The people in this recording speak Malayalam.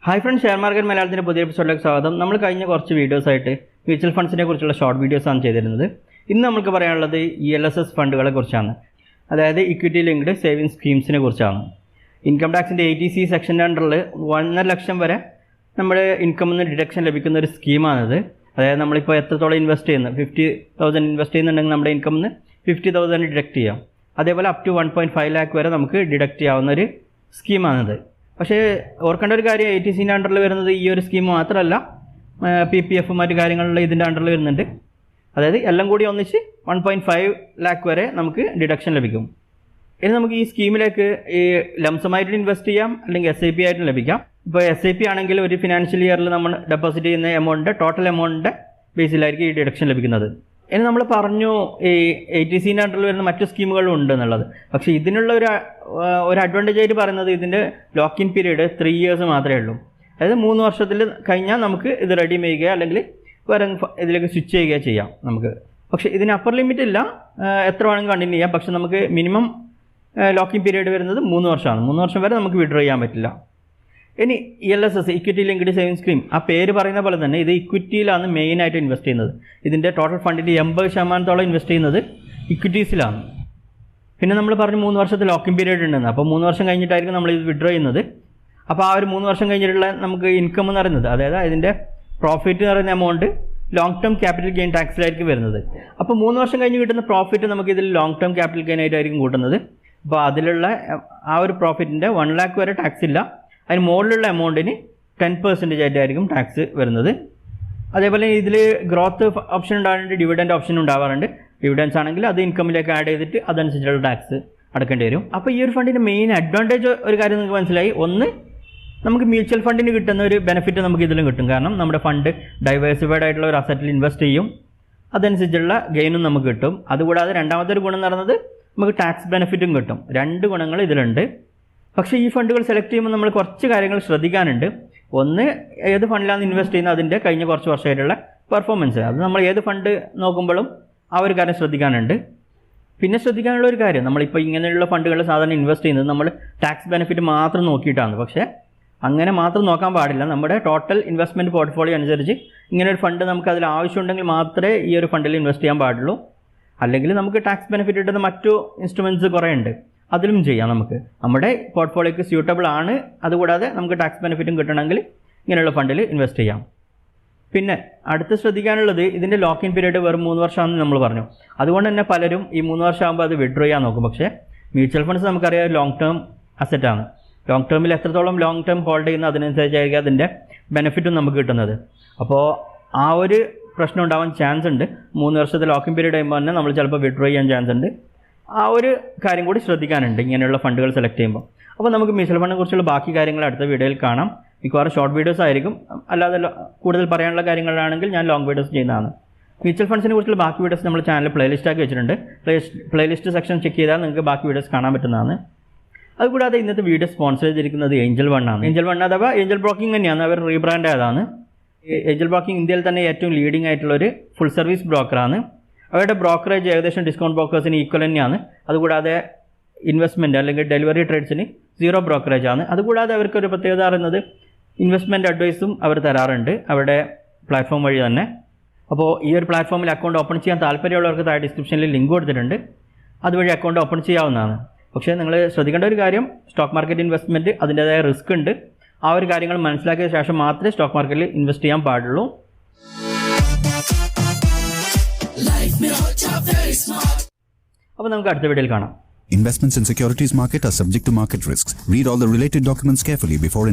ഹായ് ഫ്രണ്ട്സ്, ഷെയർ മാർക്കറ്റ് മലയാളത്തിൻ്റെ പുതിയ എപ്പിസോഡിലേക്ക് സ്വാഗതം. നമ്മൾ കഴിഞ്ഞ കുറച്ച് വീഡിയോസായിട്ട് മ്യൂച്വൽ ഫണ്ട്സിനെ കുറിച്ചുള്ള ഷോർട്ട് വീഡിയോസാണ് ചെയ്തിരുന്നത്. ഇന്ന് നമുക്ക് പറയാനുള്ളത് ELSS ഫണ്ടുകളെ കുറിച്ചാണ്, അതായത് ഇക്വിറ്റി ലിങ്ക്ഡ് സേവിങ് സ്കീംസിനെ കുറിച്ചാണ്. ഇൻകം ടാക്സിൻ്റെ 80C സെക്ഷൻ്റെ അണ്ടറിൽ 1.5 ലക്ഷം വരെ നമ്മുടെ ഇൻകമിൽ നിന്ന് ഡിഡക്ഷൻ ലഭിക്കുന്ന ഒരു സ്കീമാണിത്. അതായത് നമ്മളിപ്പോൾ എത്രത്തോളം ഇൻവെസ്റ്റ് ചെയ്യുന്നത്, 50,000 ഇൻവെസ്റ്റ് ചെയ്യുന്നുണ്ടെങ്കിൽ നമ്മുടെ ഇൻകമിൽ നിന്ന് 50,000 ഡിഡക്റ്റ് ചെയ്യാം. അതേപോലെ അപ് ടു 1.5 lakh വരെ നമുക്ക് ഡിഡക്റ്റ് ചെയ്യാവുന്ന ഒരു സ്കീമാണിത്. പക്ഷേ ഓർക്കേണ്ട ഒരു കാര്യം, 80Cൻ്റെ അണ്ടറിൽ വരുന്നത് ഈ ഒരു സ്കീം മാത്രമല്ല, PPF മറ്റു കാര്യങ്ങളിൽ ഇതിൻ്റെ അണ്ടറിൽ വരുന്നുണ്ട്. അതായത് എല്ലാം കൂടി ഒന്നിച്ച് 1.5 lakh വരെ നമുക്ക് ഡിഡക്ഷൻ ലഭിക്കും. ഇനി നമുക്ക് ഈ സ്കീമിലേക്ക് ഈ ലംസമായിട്ട് ഇൻവെസ്റ്റ് ചെയ്യാം, അല്ലെങ്കിൽ SIP ആയിട്ട് ലഭിക്കാം. ഇപ്പോൾ SIP ആണെങ്കിൽ ഒരു ഫിനാൻഷ്യൽ ഇയറിൽ നമ്മൾ ഡെപ്പോസിറ്റ് ചെയ്യുന്ന എമൗണ്ടിൻ്റെ ടോട്ടൽ എമൗണ്ടിൻ്റെ ബേസിലായിരിക്കും ഈ ഡിഡക്ഷൻ ലഭിക്കുന്നത്. ഇനി നമ്മൾ പറഞ്ഞു ഈ 80Cൻ്റെ അണ്ടറിൽ വരുന്ന മറ്റു സ്കീമുകളും ഉണ്ട് എന്നുള്ളത്. പക്ഷേ ഇതിനുള്ള ഒരു അഡ്വാൻറ്റേജ് ആയിട്ട് പറയുന്നത് ഇതിൻ്റെ ലോക്ക് ഇൻ പീരീഡ് 3 years മാത്രമേ ഉള്ളൂ. അതായത് 3 വർഷത്തിൽ കഴിഞ്ഞാൽ നമുക്ക് ഇത് റെഡീം ചെയ്യുക അല്ലെങ്കിൽ വേറെ ഇതിലേക്ക് സ്വിച്ച് ചെയ്യുക ചെയ്യാം നമുക്ക്. പക്ഷേ ഇതിന് അപ്പർ ലിമിറ്റ് ഇല്ല, എത്ര വേണമെങ്കിൽ കണ്ടിന്യൂ ചെയ്യാം. പക്ഷേ നമുക്ക് മിനിമം ലോക്ക് ഇൻ പീരീഡ് വരുന്നത് 3 വർഷമാണ്. 3 വർഷം വരെ നമുക്ക് വിഡ്രോ ചെയ്യാൻ പറ്റില്ല. ഇനി ELSS equity linked saving scheme, ആ പേര് പറയുന്ന പോലെ തന്നെ ഇത് ഇക്വിറ്റിയിലാണ് മെയിനായിട്ട് ഇൻവെസ്റ്റ് ചെയ്യുന്നത്. ഇതിൻ്റെ ടോട്ടൽ ഫണ്ടിൻ്റെ 80% ഇൻവെസ്റ്റ് ചെയ്യുന്നത് ഇക്വിറ്റീസിലാണ്. പിന്നെ നമ്മൾ പറഞ്ഞു 3 വർഷത്തെ ലോക്കിംഗ് പീരീഡ് ഉണ്ടെന്ന്. അപ്പോൾ 3 വർഷം കഴിഞ്ഞിട്ടായിരിക്കും നമ്മൾ ഇത് വിഡ്രോ ചെയ്യുന്നത്. അപ്പോൾ ആ ഒരു 3 വർഷം കഴിഞ്ഞിട്ടുള്ള നമുക്ക് ഇൻകം എന്ന് പറയുന്നത്, അതായത് അതിൻ്റെ പ്രോഫിറ്റ് എന്ന് പറയുന്ന amount long term capital gain ടാക്സിലായിരിക്കും വരുന്നത്. അപ്പോൾ 3 വർഷം കഴിഞ്ഞ് കിട്ടുന്ന പ്രോഫിറ്റ് നമുക്ക് ഇതിൽ ലോങ് ടേം ക്യാപിറ്റൽ ഗെയിൻ ആയിട്ടായിരിക്കും കൂട്ടുന്നത്. അപ്പോൾ അതിലുള്ള ആ ഒരു പ്രോഫിറ്റിൻ്റെ 1 lakh വരെ ടാക്സ് ഇല്ല. അതിന് മുകളിലുള്ള എമൗണ്ടിന് 10% ആയിട്ടായിരിക്കും ടാക്സ് വരുന്നത്. അതേപോലെ ഇതിൽ ഗ്രോത്ത് ഓപ്ഷൻ ഉണ്ടാകാറുണ്ട്, ഡിവിഡൻഡ് ഓപ്ഷൻ ഉണ്ടാവാറുണ്ട്. ഡിവിഡൻസ് ആണെങ്കിൽ അത് ഇൻകമിലേക്ക് ആഡ് ചെയ്തിട്ട് അതനുസരിച്ചുള്ള ടാക്സ് അടക്കേണ്ടി വരും. അപ്പോൾ ഈ ഒരു ഫണ്ടിൻ്റെ മെയിൻ അഡ്വാൻറ്റേജ് ഒരു കാര്യം നിങ്ങൾക്ക് മനസ്സിലായി. ഒന്ന്, നമുക്ക് മ്യൂച്വൽ ഫണ്ടിന് കിട്ടുന്ന ഒരു ബെനിഫിറ്റ് നമുക്ക് ഇതിലും കിട്ടും. കാരണം നമ്മുടെ ഫണ്ട് ഡൈവേഴ്സിഫൈഡ് ആയിട്ടുള്ള ഒരു അസറ്റിൽ ഇൻവെസ്റ്റ് ചെയ്യും, അതനുസരിച്ചുള്ള ഗെയിനും നമുക്ക് കിട്ടും. അതുകൂടാതെ രണ്ടാമത്തെ ഒരു ഗുണം എന്ന് പറയുന്നത് നമുക്ക് ടാക്സ് ബെനിഫിറ്റും കിട്ടും. 2 ഗുണങ്ങൾ ഇതിലുണ്ട്. പക്ഷേ ഈ ഫണ്ടുകൾ സെലക്ട് ചെയ്യുമ്പോൾ നമ്മൾ കുറച്ച് കാര്യങ്ങൾ ശ്രദ്ധിക്കാനുണ്ട്. ഒന്ന്, ഏത് ഫണ്ടിലാണ് ഇൻവെസ്റ്റ് ചെയ്യുന്നത് അതിൻ്റെ കഴിഞ്ഞ കുറച്ച് വർഷമായിട്ടുള്ള പെർഫോമൻസ്, അത് നമ്മൾ ഏത് ഫണ്ട് നോക്കുമ്പോഴും ആ ഒരു കാര്യം ശ്രദ്ധിക്കാനുണ്ട്. പിന്നെ ശ്രദ്ധിക്കാനുള്ള ഒരു കാര്യം, നമ്മളിപ്പോൾ ഇങ്ങനെയുള്ള ഫണ്ടുകൾ സാധാരണ ഇൻവെസ്റ്റ് ചെയ്യുന്നത് നമ്മൾ ടാക്സ് ബെനിഫിറ്റ് മാത്രം നോക്കിയിട്ടാണ്. പക്ഷേ അങ്ങനെ മാത്രം നോക്കാൻ പാടില്ല. നമ്മുടെ ടോട്ടൽ ഇൻവെസ്റ്റ്മെൻറ്റ് പോർട്ട്ഫോളിയോ അനുസരിച്ച് ഇങ്ങനെ ഒരു ഫണ്ട് നമുക്ക് അതിൽ ആവശ്യമുണ്ടെങ്കിൽ മാത്രമേ ഈ ഒരു ഫണ്ടിൽ ഇൻവെസ്റ്റ് ചെയ്യാൻ പാടുള്ളൂ. അല്ലെങ്കിൽ നമുക്ക് ടാക്സ് ബെനിഫിറ്റ് കിട്ടുന്ന മറ്റു ഇൻസ്ട്രുമെൻറ്റ്സ് കുറേ ഉണ്ട്, അതിലും ചെയ്യാം. നമുക്ക് നമ്മുടെ പോർട്ട്ഫോളിയോക്ക് സ്യൂട്ടബിൾ ആണ്. അതുകൂടാതെ നമുക്ക് ടാക്സ് ബെനിഫിറ്റും കിട്ടണമെങ്കിൽ ഇങ്ങനെയുള്ള ഫണ്ടിൽ ഇൻവെസ്റ്റ് ചെയ്യാം. പിന്നെ അടുത്ത് ശ്രദ്ധിക്കാനുള്ളത്, ഇതിൻ്റെ ലോക്ക് ഇൻ പീരീഡ് വെറും 3 വർഷമാണെന്ന് നമ്മൾ പറഞ്ഞു. അതുകൊണ്ട് തന്നെ പലരും ഈ 3 വർഷമാകുമ്പോൾ അത് വിഡ്രോ ചെയ്യാൻ നോക്കും. പക്ഷേ മ്യൂച്വൽ ഫണ്ട്സ് നമുക്കറിയാം ലോങ് ടേം അസറ്റാണ്. ലോങ് ടേമിൽ എത്രത്തോളം ലോങ് ടേം ഹോൾഡ് ചെയ്യുന്ന അതിനനുസരിച്ചായിരിക്കും അതിൻ്റെ ബെനിഫിറ്റും നമുക്ക് കിട്ടുന്നത്. അപ്പോൾ ആ ഒരു പ്രശ്നം ഉണ്ടാവാൻ ചാൻസ് ഉണ്ട്. 3 വർഷത്തെ ലോക്ക് ഇൻ പീരീഡ് കഴിയുമ്പോൾ തന്നെ നമ്മൾ ചിലപ്പോൾ വിഡ്രോ ചെയ്യാൻ ചാൻസ് ഉണ്ട്. ആ ഒരു കാര്യം കൂടി ശ്രദ്ധിക്കാനുണ്ട് ഇങ്ങനെയുള്ള ഫണ്ടുകൾ സെലക്ട് ചെയ്യുമ്പോൾ. അപ്പോൾ നമുക്ക് മ്യൂച്വൽ ഫണ്ടിനെ കുറിച്ചുള്ള ബാക്കി കാര്യങ്ങൾ അടുത്ത വീഡിയോയിൽ കാണാം. മിക്കവാറും ഷോർട്ട് വീഡിയോസ് ആയിരിക്കും. അല്ലാതെ കൂടുതൽ പറയാനുള്ള കാര്യങ്ങളാണെങ്കിൽ ഞാൻ ലോങ് വീഡിയോസ് ചെയ്യുന്നതാണ്. മ്യൂച്വൽ ഫണ്ട്സിനെ കുറിച്ചുള്ള ബാക്കി വീഡിയോസ് നമ്മൾ ചാനൽ പ്ലേലിസ്റ്റ് ആക്കി വെച്ചിട്ടുണ്ട്. പ്ലേലിസ്റ്റ് സെക്ഷൻ ചെക്ക് ചെയ്താൽ നിങ്ങൾക്ക് ബാക്കി വീഡിയോസ് കാണാൻ പറ്റുന്നതാണ്. അതുകൂടാതെ ഇന്നത്തെ വീഡിയോ സ്പോൺസർ ചെയ്തിരിക്കുന്നത് Angel One ആണ്. Angel One അഥവാ ഏഞ്ചൽ ബ്രോക്കിംഗ് തന്നെയാണ്, അവർ റീബ്രാൻഡ് ആയതാണ്. ഏഞ്ചൽ ബ്രോക്കിംഗ് ഇന്ത്യയിൽ തന്നെ ഏറ്റവും ലീഡിംഗ് ആയിട്ടുള്ളൊരു ഫുൾ സർവീസ് ബ്രോക്കറാണ്. അവരുടെ ബ്രോക്കറേജ് ഏകദേശം ഡിസ്കൗണ്ട് ബ്രോക്കേഴ്സിന് ഈക്വൽ തന്നെയാണ്. അതുകൂടാതെ ഇൻവെസ്റ്റ്മെൻറ്റ് അല്ലെങ്കിൽ ഡെലിവറി ട്രേഡ്സിന് 0 ബ്രോക്കറേജ് ആണ്. അതുകൂടാതെ അവർക്കൊരു പ്രത്യേകത പറയുന്നത് ഇൻവെസ്റ്റ്മെൻറ്റ് അഡ്വൈസും അവർ തരാറുണ്ട് അവരുടെ പ്ലാറ്റ്ഫോം വഴി തന്നെ. അപ്പോൾ ഈ ഒരു പ്ലാറ്റ്ഫോമിൽ അക്കൗണ്ട് ഓപ്പൺ ചെയ്യാൻ താല്പര്യമുള്ളവർക്ക് താഴെ ഡിസ്ക്രിപ്ഷനിൽ ലിങ്ക് കൊടുത്തിട്ടുണ്ട്, അതുവഴി അക്കൗണ്ട് ഓപ്പൺ ചെയ്യാവുന്നതാണ്. പക്ഷേ നിങ്ങൾ ശ്രദ്ധിക്കേണ്ട ഒരു കാര്യം, സ്റ്റോക്ക് മാർക്കറ്റ് ഇൻവെസ്റ്റ്മെൻറ്റ് അതിൻ്റേതായ റിസ്ക് ഉണ്ട്. ആ ഒരു കാര്യങ്ങൾ മനസ്സിലാക്കിയ ശേഷം മാത്രമേ സ്റ്റോക്ക് മാർക്കറ്റിൽ ഇൻവെസ്റ്റ് ചെയ്യാൻ പാടുള്ളൂ. അപ്പോൾ നമുക്ക് അടുത്ത വീഡിയോയിൽ കാണാം. Investments in securities market are subject to market risks. Read all the related documents carefully before